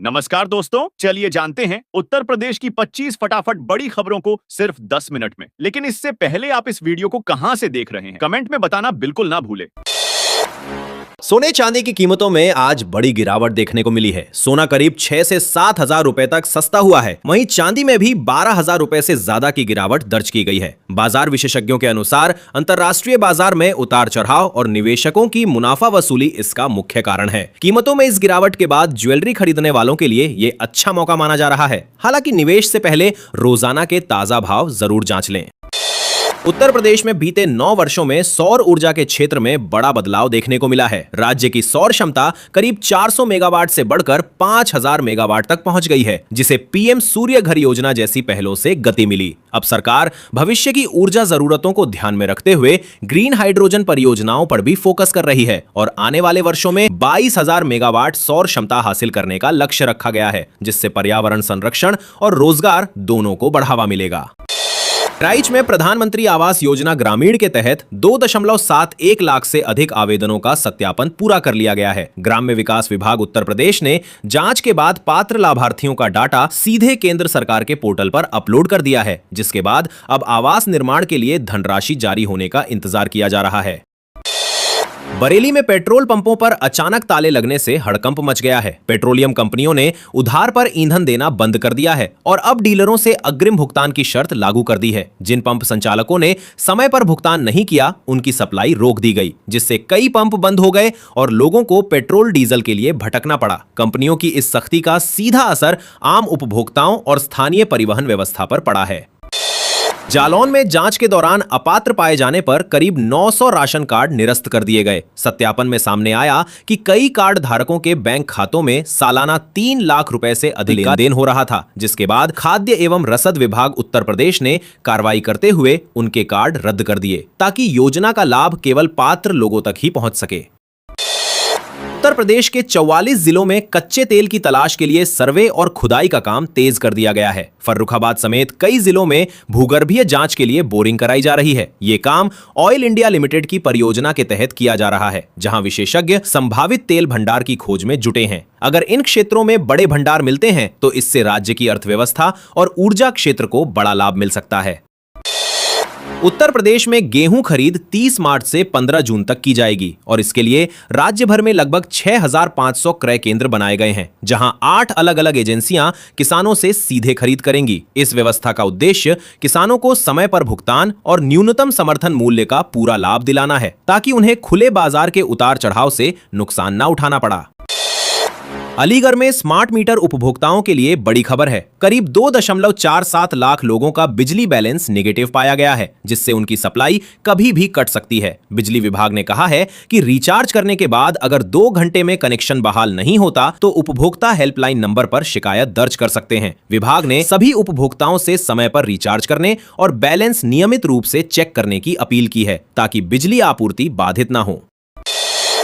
नमस्कार दोस्तों, चलिए जानते हैं उत्तर प्रदेश की 25 फटाफट बड़ी खबरों को सिर्फ 10 मिनट में। लेकिन इससे पहले आप इस वीडियो को कहां से देख रहे हैं, कमेंट में बताना बिल्कुल ना भूलें। सोने चांदी की कीमतों में आज बड़ी गिरावट देखने को मिली है। सोना करीब 6 से 7 हजार रुपए तक सस्ता हुआ है। वहीं चांदी में भी 12,000 रुपए से ज्यादा की गिरावट दर्ज की गई है। बाजार विशेषज्ञों के अनुसार अंतर्राष्ट्रीय बाजार में उतार चढ़ाव और निवेशकों की मुनाफा वसूली इसका मुख्य कारण है। कीमतों में इस गिरावट के बाद ज्वेलरी खरीदने वालों के लिए ये अच्छा मौका माना जा रहा है। हालांकि निवेश से पहले रोजाना के ताजा भाव जरूर जांच लें। उत्तर प्रदेश में बीते 9 वर्षों में सौर ऊर्जा के क्षेत्र में बड़ा बदलाव देखने को मिला है। राज्य की सौर क्षमता करीब 400 मेगावाट से बढ़कर 5,000 मेगावाट तक पहुंच गई है, जिसे पीएम सूर्य घर योजना जैसी पहलों से गति मिली। अब सरकार भविष्य की ऊर्जा जरूरतों को ध्यान में रखते हुए ग्रीन हाइड्रोजन परियोजनाओं पर भी फोकस कर रही है और आने वाले वर्षों में 22,000 मेगावाट सौर क्षमता हासिल करने का लक्ष्य रखा गया है, जिससे पर्यावरण संरक्षण और रोजगार दोनों को बढ़ावा मिलेगा। रांची में प्रधानमंत्री आवास योजना ग्रामीण के तहत 2.71 लाख से अधिक आवेदनों का सत्यापन पूरा कर लिया गया है। ग्राम्य विकास विभाग उत्तर प्रदेश ने जांच के बाद पात्र लाभार्थियों का डाटा सीधे केंद्र सरकार के पोर्टल पर अपलोड कर दिया है, जिसके बाद अब आवास निर्माण के लिए धनराशि जारी होने का इंतजार किया जा रहा है। बरेली में पेट्रोल पंपों पर अचानक ताले लगने से हड़कंप मच गया है। पेट्रोलियम कंपनियों ने उधार पर ईंधन देना बंद कर दिया है और अब डीलरों से अग्रिम भुगतान की शर्त लागू कर दी है। जिन पंप संचालकों ने समय पर भुगतान नहीं किया, उनकी सप्लाई रोक दी गई, जिससे कई पंप बंद हो गए और लोगों को पेट्रोल डीजल के लिए भटकना पड़ा। कंपनियों की इस सख्ती का सीधा असर आम उपभोक्ताओं और स्थानीय परिवहन व्यवस्था पर पड़ा है। जालौन में जांच के दौरान अपात्र पाए जाने पर करीब 900 राशन कार्ड निरस्त कर दिए गए। सत्यापन में सामने आया कि कई कार्ड धारकों के बैंक खातों में सालाना 3 लाख रुपए से अधिक लेन देन हो रहा था, जिसके बाद खाद्य एवं रसद विभाग उत्तर प्रदेश ने कार्रवाई करते हुए उनके कार्ड रद्द कर दिए, ताकि योजना का लाभ केवल पात्र लोगों तक ही पहुंच सके। उत्तर प्रदेश के 44 जिलों में कच्चे तेल की तलाश के लिए सर्वे और खुदाई का काम तेज कर दिया गया है। फर्रुखाबाद समेत कई जिलों में भूगर्भीय जांच के लिए बोरिंग कराई जा रही है। ये काम ऑयल इंडिया लिमिटेड की परियोजना के तहत किया जा रहा है, जहां विशेषज्ञ संभावित तेल भंडार की खोज में जुटे हैं। अगर इन क्षेत्रों में बड़े भंडार मिलते हैं तो इससे राज्य की अर्थव्यवस्था और ऊर्जा क्षेत्र को बड़ा लाभ मिल सकता है। उत्तर प्रदेश में गेहूं खरीद 30 मार्च से 15 जून तक की जाएगी और इसके लिए राज्य भर में लगभग 6,500 क्रय केंद्र बनाए गए हैं, जहां 8 अलग अलग एजेंसियां किसानों से सीधे खरीद करेंगी। इस व्यवस्था का उद्देश्य किसानों को समय पर भुगतान और न्यूनतम समर्थन मूल्य का पूरा लाभ दिलाना है, ताकि उन्हें खुले बाजार के उतार चढ़ाव से नुकसान न उठाना पड़ा। अलीगढ़ में स्मार्ट मीटर उपभोक्ताओं के लिए बड़ी खबर है। करीब 2.47 लाख लोगों का बिजली बैलेंस नेगेटिव पाया गया है, जिससे उनकी सप्लाई कभी भी कट सकती है। बिजली विभाग ने कहा है कि रिचार्ज करने के बाद अगर 2 घंटे में कनेक्शन बहाल नहीं होता तो उपभोक्ता हेल्पलाइन नंबर पर शिकायत दर्ज कर सकते हैं। विभाग ने सभी उपभोक्ताओं से समय पर रिचार्ज करने और बैलेंस नियमित रूप से चेक करने की अपील की है, ताकि बिजली आपूर्ति बाधित न हो।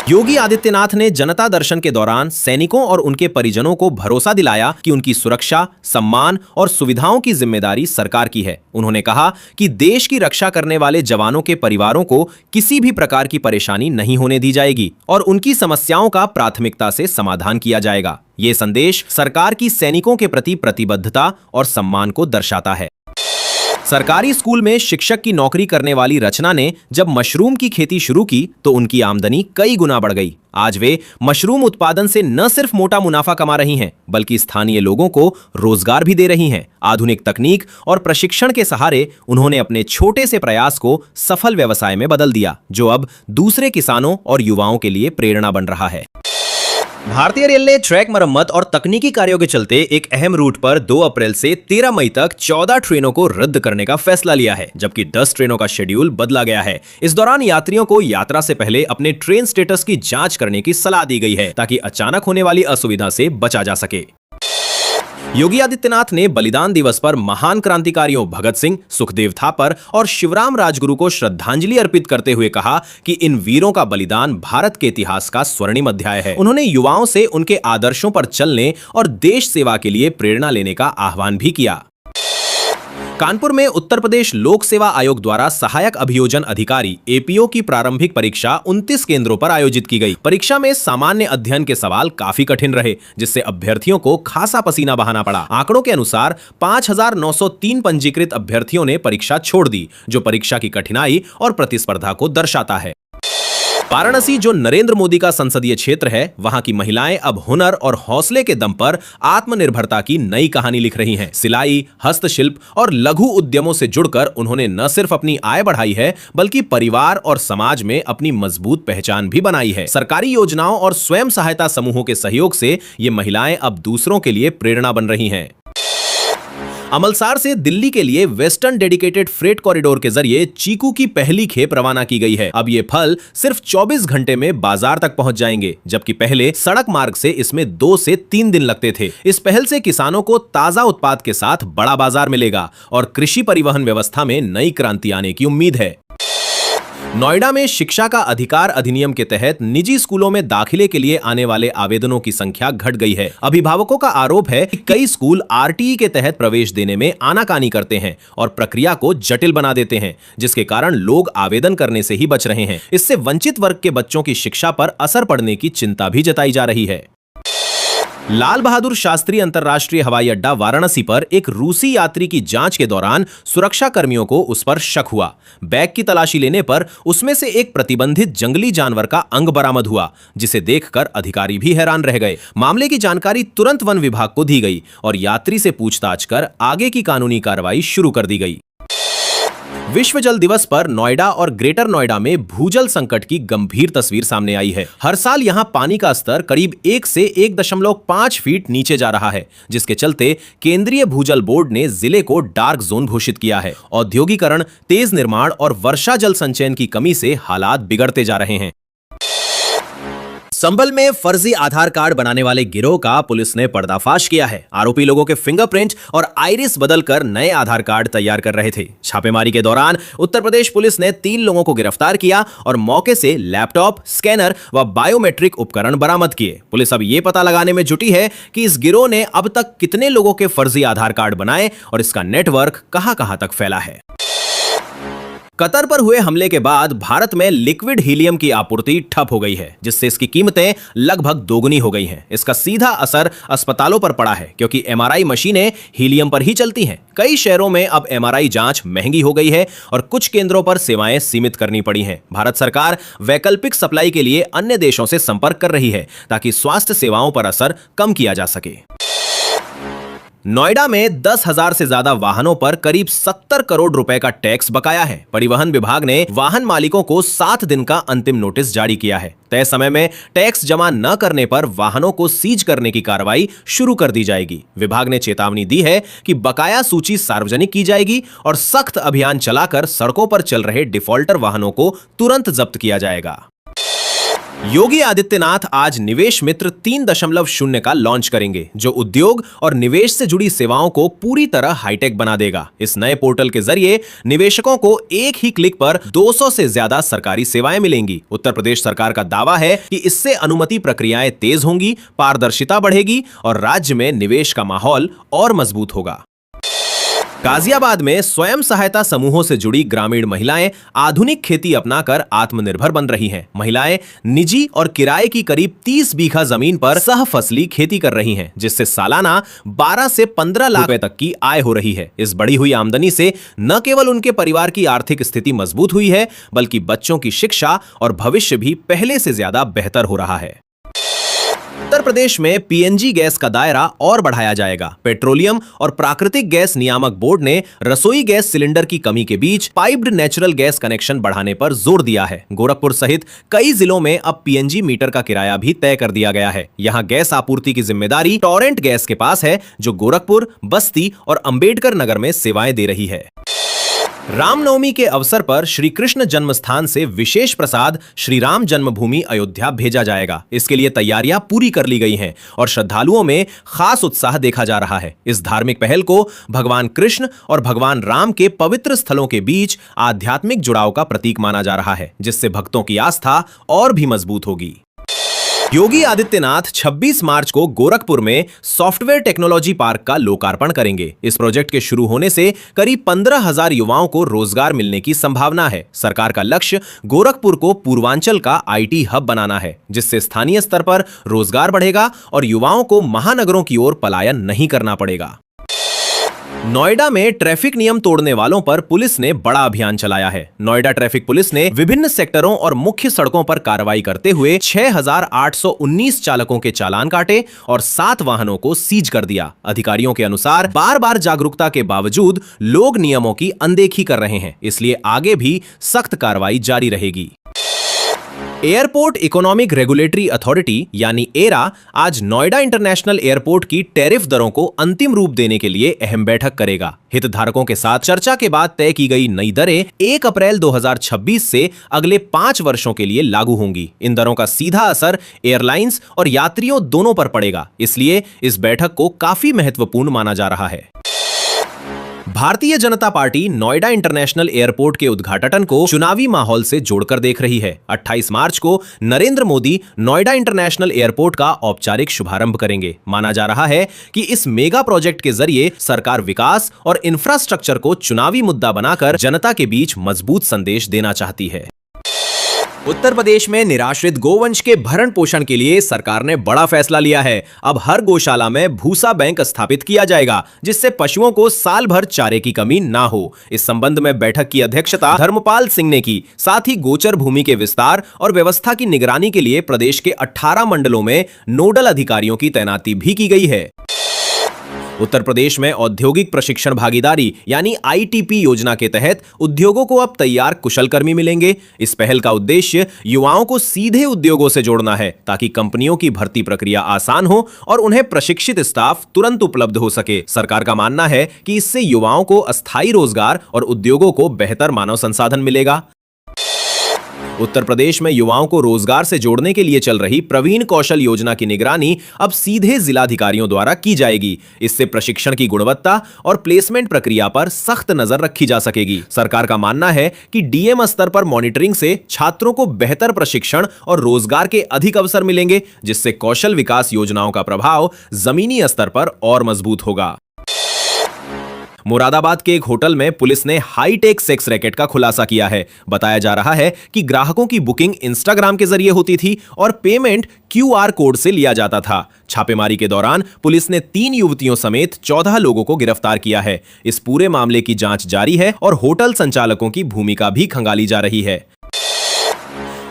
योगी आदित्यनाथ ने जनता दर्शन के दौरान सैनिकों और उनके परिजनों को भरोसा दिलाया कि उनकी सुरक्षा, सम्मान और सुविधाओं की जिम्मेदारी सरकार की है। उन्होंने कहा कि देश की रक्षा करने वाले जवानों के परिवारों को किसी भी प्रकार की परेशानी नहीं होने दी जाएगी और उनकी समस्याओं का प्राथमिकता से समाधान किया जाएगा। ये संदेश सरकार की सैनिकों के प्रति प्रतिबद्धता और सम्मान को दर्शाता है। सरकारी स्कूल में शिक्षक की नौकरी करने वाली रचना ने जब मशरूम की खेती शुरू की तो उनकी आमदनी कई गुना बढ़ गई। आज वे मशरूम उत्पादन से न सिर्फ मोटा मुनाफा कमा रही हैं, बल्कि स्थानीय लोगों को रोजगार भी दे रही हैं। आधुनिक तकनीक और प्रशिक्षण के सहारे उन्होंने अपने छोटे से प्रयास को सफल व्यवसाय में बदल दिया, जो अब दूसरे किसानों और युवाओं के लिए प्रेरणा बन रहा है। भारतीय रेल ने ट्रैक मरम्मत और तकनीकी कार्यों के चलते एक अहम रूट पर 2 अप्रैल से 13 मई तक 14 ट्रेनों को रद्द करने का फैसला लिया है, जबकि 10 ट्रेनों का शेड्यूल बदला गया है। इस दौरान यात्रियों को यात्रा से पहले अपने ट्रेन स्टेटस की जांच करने की सलाह दी गई है, ताकि अचानक होने वाली असुविधा से बचा जा सके। योगी आदित्यनाथ ने बलिदान दिवस पर महान क्रांतिकारियों भगत सिंह, सुखदेव थापर और शिवराम राजगुरु को श्रद्धांजलि अर्पित करते हुए कहा कि इन वीरों का बलिदान भारत के इतिहास का स्वर्णिम अध्याय है। उन्होंने युवाओं से उनके आदर्शों पर चलने और देश सेवा के लिए प्रेरणा लेने का आह्वान भी किया। कानपुर में उत्तर प्रदेश लोक सेवा आयोग द्वारा सहायक अभियोजन अधिकारी एपीओ की प्रारंभिक परीक्षा 29 केंद्रों पर आयोजित की गई। परीक्षा में सामान्य अध्ययन के सवाल काफी कठिन रहे, जिससे अभ्यर्थियों को खासा पसीना बहाना पड़ा। आंकड़ों के अनुसार 5,903 पंजीकृत अभ्यर्थियों ने परीक्षा छोड़ दी, जो परीक्षा की कठिनाई और प्रतिस्पर्धा को दर्शाता है। वाराणसी जो नरेंद्र मोदी का संसदीय क्षेत्र है, वहां की महिलाएं अब हुनर और हौसले के दम पर आत्मनिर्भरता की नई कहानी लिख रही हैं। सिलाई, हस्तशिल्प और लघु उद्यमों से जुड़कर उन्होंने न सिर्फ अपनी आय बढ़ाई है, बल्कि परिवार और समाज में अपनी मजबूत पहचान भी बनाई है। सरकारी योजनाओं और स्वयं सहायता समूहों के सहयोग से ये महिलाएं अब दूसरों के लिए प्रेरणा बन रही हैं। अमलसार से दिल्ली के लिए वेस्टर्न डेडिकेटेड फ्रेट कॉरिडोर के जरिए चीकू की पहली खेप रवाना की गई है। अब ये फल सिर्फ 24 घंटे में बाजार तक पहुंच जाएंगे, जबकि पहले सड़क मार्ग से इसमें 2 से 3 दिन लगते थे। इस पहल से किसानों को ताजा उत्पाद के साथ बड़ा बाजार मिलेगा और कृषि परिवहन व्यवस्था में नई क्रांति आने की उम्मीद है। नोएडा में शिक्षा का अधिकार अधिनियम के तहत निजी स्कूलों में दाखिले के लिए आने वाले आवेदनों की संख्या घट गई है। अभिभावकों का आरोप है कि कई स्कूल आरटीई के तहत प्रवेश देने में आनाकानी करते हैं और प्रक्रिया को जटिल बना देते हैं, जिसके कारण लोग आवेदन करने से ही बच रहे हैं। इससे वंचित वर्ग के बच्चों की शिक्षा पर असर पड़ने की चिंता भी जताई जा रही है। लाल बहादुर शास्त्री अंतर्राष्ट्रीय हवाई अड्डा वाराणसी पर एक रूसी यात्री की जांच के दौरान सुरक्षा कर्मियों को उस पर शक हुआ। बैग की तलाशी लेने पर उसमें से एक प्रतिबंधित जंगली जानवर का अंग बरामद हुआ, जिसे देखकर अधिकारी भी हैरान रह गए। मामले की जानकारी तुरंत वन विभाग को दी गई और यात्री से पूछताछ कर आगे की कानूनी कार्रवाई शुरू कर दी गई। विश्व जल दिवस पर नोएडा और ग्रेटर नोएडा में भूजल संकट की गंभीर तस्वीर सामने आई है। हर साल यहां पानी का स्तर करीब 1 से 1.5 फीट नीचे जा रहा है, जिसके चलते केंद्रीय भूजल बोर्ड ने जिले को डार्क जोन घोषित किया है। औद्योगिकरण, तेज निर्माण और वर्षा जल संचयन की कमी से हालात बिगड़ते जा रहे हैं। संभल में फर्जी आधार कार्ड बनाने वाले गिरोह का पुलिस ने पर्दाफाश किया है। आरोपी लोगों के फिंगरप्रिंट और आइरिस बदलकर नए आधार कार्ड तैयार कर रहे थे। छापेमारी के दौरान उत्तर प्रदेश पुलिस ने 3 लोगों को गिरफ्तार किया और मौके से लैपटॉप, स्कैनर व बायोमेट्रिक उपकरण बरामद किए। पुलिस अब यह पता लगाने में जुटी है कि इस गिरोह ने अब तक कितने लोगों के फर्जी आधार कार्ड बनाए और इसका नेटवर्क कहां-कहां तक फैला है। कतर पर हुए हमले के बाद भारत में लिक्विड हीलियम की आपूर्ति ठप हो गई है, जिससे इसकी कीमतें लगभग दोगुनी हो गई हैं। इसका सीधा असर अस्पतालों पर पड़ा है, क्योंकि एमआरआई मशीनें हीलियम पर ही चलती हैं। कई शहरों में अब एमआरआई जांच महंगी हो गई है और कुछ केंद्रों पर सेवाएं सीमित करनी पड़ी हैं। भारत सरकार वैकल्पिक सप्लाई के लिए अन्य देशों से संपर्क कर रही है, ताकि स्वास्थ्य सेवाओं पर असर कम किया जा सके। नोएडा में 10,000 से ज्यादा वाहनों पर करीब 70 करोड़ रुपए का टैक्स बकाया है। परिवहन विभाग ने वाहन मालिकों को 7 दिन का अंतिम नोटिस जारी किया है। तय समय में टैक्स जमा न करने पर वाहनों को सीज करने की कार्रवाई शुरू कर दी जाएगी। विभाग ने चेतावनी दी है कि बकाया सूची सार्वजनिक की जाएगी और सख्त अभियान चलाकर सड़कों पर चल रहे डिफॉल्टर वाहनों को तुरंत जब्त किया जाएगा। योगी आदित्यनाथ आज निवेश मित्र 3.0 का लॉन्च करेंगे, जो उद्योग और निवेश से जुड़ी सेवाओं को पूरी तरह हाईटेक बना देगा। इस नए पोर्टल के जरिए निवेशकों को एक ही क्लिक पर 200 से ज्यादा सरकारी सेवाएं मिलेंगी। उत्तर प्रदेश सरकार का दावा है कि इससे अनुमति प्रक्रियाएं तेज होंगी, पारदर्शिता बढ़ेगी और राज्य में निवेश का माहौल और मजबूत होगा। गाजियाबाद में स्वयं सहायता समूहों से जुड़ी ग्रामीण महिलाएं आधुनिक खेती अपनाकर आत्मनिर्भर बन रही हैं। महिलाएं निजी और किराए की करीब 30 बीघा जमीन पर सहफसली खेती कर रही हैं, जिससे सालाना 12 से 15 लाख रुपए तक की आय हो रही है। इस बढ़ी हुई आमदनी से न केवल उनके परिवार की आर्थिक स्थिति मजबूत हुई है, बल्कि बच्चों की शिक्षा और भविष्य भी पहले से ज्यादा बेहतर हो रहा है। उत्तर प्रदेश में पीएनजी गैस का दायरा और बढ़ाया जाएगा। पेट्रोलियम और प्राकृतिक गैस नियामक बोर्ड ने रसोई गैस सिलेंडर की कमी के बीच पाइप्ड नेचुरल गैस कनेक्शन बढ़ाने पर जोर दिया है। गोरखपुर सहित कई जिलों में अब पीएनजी मीटर का किराया भी तय कर दिया गया है। यहां गैस आपूर्ति की जिम्मेदारी टोरेंट गैस के पास है, जो गोरखपुर, बस्ती और अंबेडकर नगर में सेवाएं दे रही है। रामनवमी के अवसर पर श्री कृष्ण जन्मस्थान से विशेष प्रसाद श्री राम जन्मभूमि अयोध्या भेजा जाएगा। इसके लिए तैयारियां पूरी कर ली गई हैं और श्रद्धालुओं में खास उत्साह देखा जा रहा है। इस धार्मिक पहल को भगवान कृष्ण और भगवान राम के पवित्र स्थलों के बीच आध्यात्मिक जुड़ाव का प्रतीक माना जा रहा है, जिससे भक्तों की आस्था और भी मजबूत होगी। योगी आदित्यनाथ 26 मार्च को गोरखपुर में सॉफ्टवेयर टेक्नोलॉजी पार्क का लोकार्पण करेंगे। इस प्रोजेक्ट के शुरू होने से करीब 15,000 युवाओं को रोजगार मिलने की संभावना है। सरकार का लक्ष्य गोरखपुर को पूर्वांचल का IT हब बनाना है, जिससे स्थानीय स्तर पर रोजगार बढ़ेगा और युवाओं को महानगरों की ओर पलायन नहीं करना पड़ेगा। नोएडा में ट्रैफिक नियम तोड़ने वालों पर पुलिस ने बड़ा अभियान चलाया है। नोएडा ट्रैफिक पुलिस ने विभिन्न सेक्टरों और मुख्य सड़कों पर कार्रवाई करते हुए 6,819 चालकों के चालान काटे और 7 वाहनों को सीज कर दिया। अधिकारियों के अनुसार बार-बार जागरूकता के बावजूद लोग नियमों की अनदेखी कर रहे हैं, इसलिए आगे भी सख्त कार्रवाई जारी रहेगी। एयरपोर्ट इकोनॉमिक रेगुलेटरी अथॉरिटी यानी एरा आज नोएडा इंटरनेशनल एयरपोर्ट की टैरिफ दरों को अंतिम रूप देने के लिए अहम बैठक करेगा। हितधारकों के साथ चर्चा के बाद तय की गई नई दरें 1 अप्रैल 2026 से अगले 5 वर्षों के लिए लागू होंगी। इन दरों का सीधा असर एयरलाइंस और यात्रियों दोनों पर पड़ेगा, इसलिए इस बैठक को काफी महत्वपूर्ण माना जा रहा है। Bharatiya Janata party Noida international airport के उद्घाटन को चुनावी माहौल से जोड़कर देख रही है। 28 मार्च को नरेंद्र मोदी नोएडा इंटरनेशनल एयरपोर्ट का औपचारिक शुभारंभ करेंगे। माना जा रहा है कि इस मेगा प्रोजेक्ट के जरिए सरकार विकास और इंफ्रास्ट्रक्चर को चुनावी मुद्दा बनाकर जनता के बीच मजबूत संदेश देना चाहती है। उत्तर प्रदेश में निराश्रित गोवंश के भरण पोषण के लिए सरकार ने बड़ा फैसला लिया है। अब हर गौशाला में भूसा बैंक स्थापित किया जाएगा, जिससे पशुओं को साल भर चारे की कमी ना हो। इस संबंध में बैठक की अध्यक्षता धर्मपाल सिंह ने की। साथ ही गोचर भूमि के विस्तार और व्यवस्था की निगरानी के लिए प्रदेश के 18 मंडलों में नोडल अधिकारियों की तैनाती भी की गई है। उत्तर प्रदेश में औद्योगिक प्रशिक्षण भागीदारी यानी ITP योजना के तहत उद्योगों को अब तैयार कुशलकर्मी मिलेंगे। इस पहल का उद्देश्य युवाओं को सीधे उद्योगों से जोड़ना है, ताकि कंपनियों की भर्ती प्रक्रिया आसान हो और उन्हें प्रशिक्षित स्टाफ तुरंत उपलब्ध हो सके। सरकार का मानना है कि इससे युवाओं को अस्थायी रोजगार और उद्योगों को बेहतर मानव संसाधन मिलेगा। उत्तर प्रदेश में युवाओं को रोजगार से जोड़ने के लिए चल रही प्रवीण कौशल योजना की निगरानी अब सीधे जिलाधिकारियों द्वारा की जाएगी। इससे प्रशिक्षण की गुणवत्ता और प्लेसमेंट प्रक्रिया पर सख्त नजर रखी जा सकेगी। सरकार का मानना है कि DM स्तर पर मॉनिटरिंग से छात्रों को बेहतर प्रशिक्षण और रोजगार के अधिक अवसर मिलेंगे, जिससे कौशल विकास योजनाओं का प्रभाव जमीनी स्तर पर और मजबूत होगा। मुरादाबाद के एक होटल में पुलिस ने हाईटेक सेक्स रैकेट का खुलासा किया है। बताया जा रहा है कि ग्राहकों की बुकिंग इंस्टाग्राम के जरिए होती थी और पेमेंट QR कोड से लिया जाता था। छापेमारी के दौरान पुलिस ने 3 युवतियों समेत 14 लोगों को गिरफ्तार किया है। इस पूरे मामले की जांच जारी है और होटल संचालकों की भूमिका भी खंगाली जा रही है।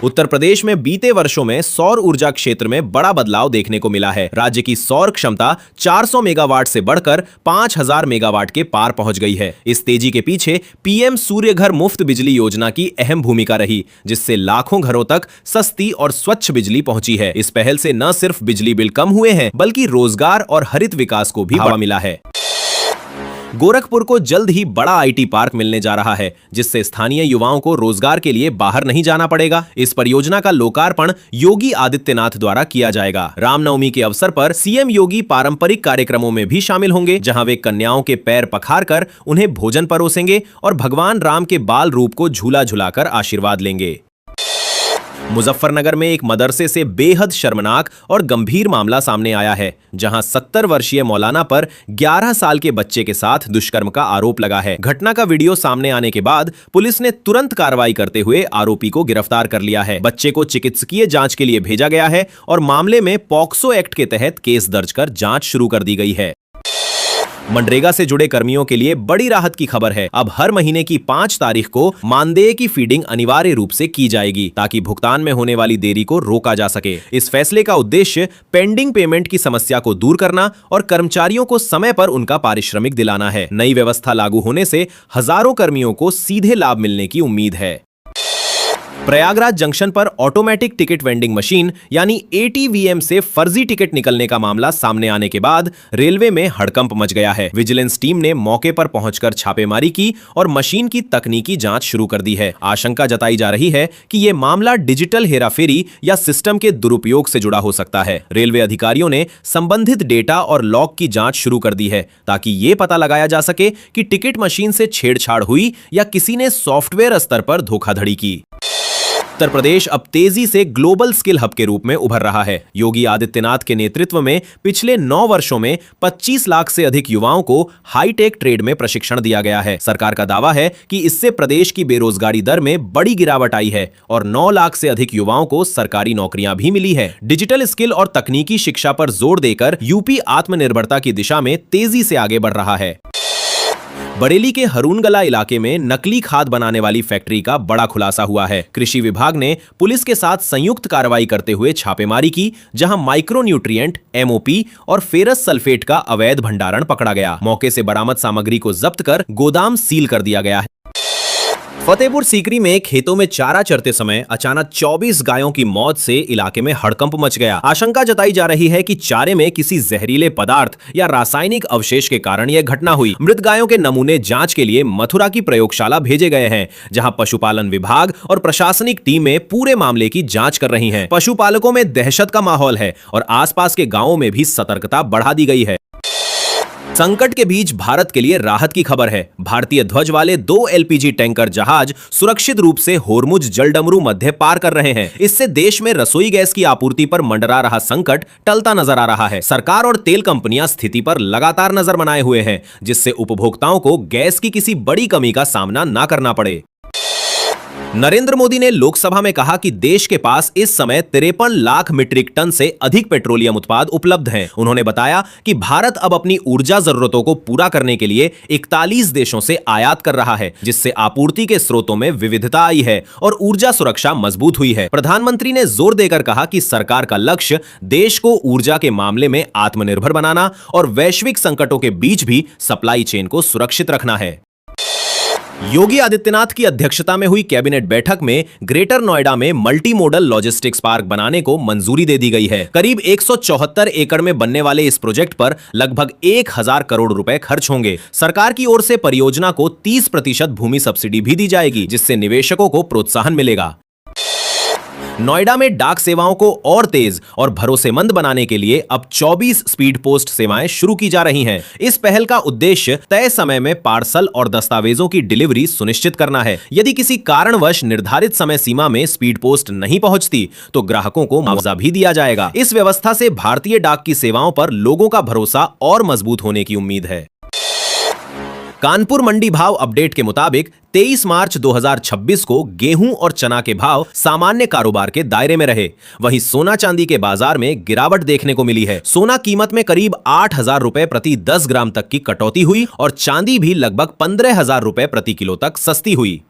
उत्तर प्रदेश में बीते वर्षों में सौर ऊर्जा क्षेत्र में बड़ा बदलाव देखने को मिला है। राज्य की सौर क्षमता 400 मेगावाट से बढ़कर 5,000 मेगावाट के पार पहुंच गई है। इस तेजी के पीछे PM सूर्य घर मुफ्त बिजली योजना की अहम भूमिका रही, जिससे लाखों घरों तक सस्ती और स्वच्छ बिजली पहुंची है। इस पहल से न सिर्फ बिजली बिल कम हुए हैं, बल्कि रोजगार और हरित विकास को भी बढ़ावा मिला है। गोरखपुर को जल्द ही बड़ा IT पार्क मिलने जा रहा है, जिससे स्थानीय युवाओं को रोजगार के लिए बाहर नहीं जाना पड़ेगा। इस परियोजना का लोकार्पण योगी आदित्यनाथ द्वारा किया जाएगा। रामनवमी के अवसर पर CM योगी पारंपरिक कार्यक्रमों में भी शामिल होंगे, जहां वे कन्याओं के पैर पखारकर उन्हें भोजन परोसेंगे और भगवान राम के बाल रूप को झूला झुलाकर आशीर्वाद लेंगे। मुजफ्फरनगर में एक मदरसे से बेहद शर्मनाक और गंभीर मामला सामने आया है, जहां 70 वर्षीय मौलाना पर 11 साल के बच्चे के साथ दुष्कर्म का आरोप लगा है। घटना का वीडियो सामने आने के बाद पुलिस ने तुरंत कार्रवाई करते हुए आरोपी को गिरफ्तार कर लिया है। बच्चे को चिकित्सकीय जांच के लिए भेजा गया है और मामले में पॉक्सो एक्ट के तहत केस दर्ज कर जांच शुरू कर दी गई है। मनरेगा से जुड़े कर्मियों के लिए बड़ी राहत की खबर है। अब हर महीने की 5 तारीख को मानदेय की फीडिंग अनिवार्य रूप से की जाएगी, ताकि भुगतान में होने वाली देरी को रोका जा सके। इस फैसले का उद्देश्य पेंडिंग पेमेंट की समस्या को दूर करना और कर्मचारियों को समय पर उनका पारिश्रमिक दिलाना है। नई व्यवस्था लागू होने से हजारों कर्मियों को सीधे लाभ मिलने की उम्मीद है। प्रयागराज जंक्शन पर ऑटोमेटिक टिकट वेंडिंग मशीन यानी ATVM से फर्जी टिकट निकलने का मामला सामने आने के बाद रेलवे में हड़कंप मच गया है। विजिलेंस टीम ने मौके पर पहुंचकर छापेमारी की और मशीन की तकनीकी जांच शुरू कर दी है। आशंका जताई जा रही है कि यह मामला डिजिटल हेराफेरी या सिस्टम के दुरुपयोग से जुड़ा हो सकता है। रेलवे अधिकारियों ने संबंधित डेटा और लॉग की जांच शुरू कर दी है, ताकि यह पता लगाया जा सके कि टिकट मशीन से छेड़छाड़ हुई या किसी ने सॉफ्टवेयर स्तर पर धोखाधड़ी की। उत्तर प्रदेश अब तेजी से ग्लोबल स्किल हब के रूप में उभर रहा है। योगी आदित्यनाथ के नेतृत्व में पिछले 9 वर्षों में 25 लाख से अधिक युवाओं को हाईटेक ट्रेड में प्रशिक्षण दिया गया है। सरकार का दावा है कि इससे प्रदेश की बेरोजगारी दर में बड़ी गिरावट आई है और 9 लाख से अधिक युवाओं को सरकारी नौकरियां भी मिली है। डिजिटल स्किल और तकनीकी शिक्षा पर जोर देकर यूपी आत्मनिर्भरता की दिशा में तेजी से आगे बढ़ रहा है। बरेली के हरूनगला इलाके में नकली खाद बनाने वाली फैक्ट्री का बड़ा खुलासा हुआ है। कृषि विभाग ने पुलिस के साथ संयुक्त कार्रवाई करते हुए छापेमारी की, जहां माइक्रोन्यूट्रिएंट, एमओपी और फेरस सल्फेट का अवैध भंडारण पकड़ा गया। मौके से बरामद सामग्री को जब्त कर गोदाम सील कर दिया गया है। फतेहपुर सीकरी में खेतों में चारा चरते समय अचानक 24 गायों की मौत से इलाके में हड़कंप मच गया। आशंका जताई जा रही है कि चारे में किसी जहरीले पदार्थ या रासायनिक अवशेष के कारण यह घटना हुई। मृत गायों के नमूने जांच के लिए मथुरा की प्रयोगशाला भेजे गए हैं, जहां पशुपालन विभाग और प्रशासनिक टीमें पूरे मामले की जांच कर रही हैं। पशुपालकों में दहशत का माहौल है और आसपास के गांवों में भी सतर्कता बढ़ा दी गई है। संकट के बीच भारत के लिए राहत की खबर है। भारतीय ध्वज वाले 2 एलपीजी टैंकर जहाज सुरक्षित रूप से होर्मुज जलडमरू मध्य पार कर रहे हैं। इससे देश में रसोई गैस की आपूर्ति पर मंडरा रहा संकट टलता नजर आ रहा है। सरकार और तेल कंपनियां स्थिति पर लगातार नजर बनाए हुए हैं, जिससे उपभोक्ताओं को गैस की किसी बड़ी कमी का सामना न करना पड़े। नरेंद्र मोदी ने लोकसभा में कहा कि देश के पास इस समय 53 लाख मीट्रिक टन से अधिक पेट्रोलियम उत्पाद उपलब्ध हैं। उन्होंने बताया कि भारत अब अपनी ऊर्जा जरूरतों को पूरा करने के लिए 41 देशों से आयात कर रहा है, जिससे आपूर्ति के स्रोतों में विविधता आई है और ऊर्जा सुरक्षा मजबूत हुई है। प्रधानमंत्री ने जोर देकर कहा कि सरकार का लक्ष्य देश को ऊर्जा के मामले में आत्मनिर्भर बनाना और वैश्विक संकटों के बीच भी सप्लाई चेन को सुरक्षित रखना है। योगी आदित्यनाथ की अध्यक्षता में हुई कैबिनेट बैठक में ग्रेटर नोएडा में मल्टी मॉडल लॉजिस्टिक्स पार्क बनाने को मंजूरी दे दी गई है। करीब 174 एकड़ में बनने वाले इस प्रोजेक्ट पर लगभग 1000 करोड़ रुपए खर्च होंगे। सरकार की ओर से परियोजना को 30% भूमि सब्सिडी भी दी जाएगी, जिससे निवेशकों को प्रोत्साहन मिलेगा। नोएडा में डाक सेवाओं को और तेज और भरोसेमंद बनाने के लिए अब 24 स्पीड पोस्ट सेवाएं शुरू की जा रही हैं। इस पहल का उद्देश्य तय समय में पार्सल और दस्तावेजों की डिलीवरी सुनिश्चित करना है। यदि किसी कारणवश निर्धारित समय सीमा में स्पीड पोस्ट नहीं पहुंचती, तो ग्राहकों को मुआवजा भी दिया जाएगा। इस व्यवस्था से भारतीय डाक की सेवाओं पर लोगों का भरोसा और मजबूत होने की उम्मीद है। कानपुर मंडी भाव अपडेट के मुताबिक 23 मार्च 2026 को गेहूं और चना के भाव सामान्य कारोबार के दायरे में रहे। वहीं सोना चांदी के बाजार में गिरावट देखने को मिली है। सोना कीमत में करीब 8000 रुपए प्रति 10 ग्राम तक की कटौती हुई और चांदी भी लगभग 15000 रुपए प्रति किलो तक सस्ती हुई।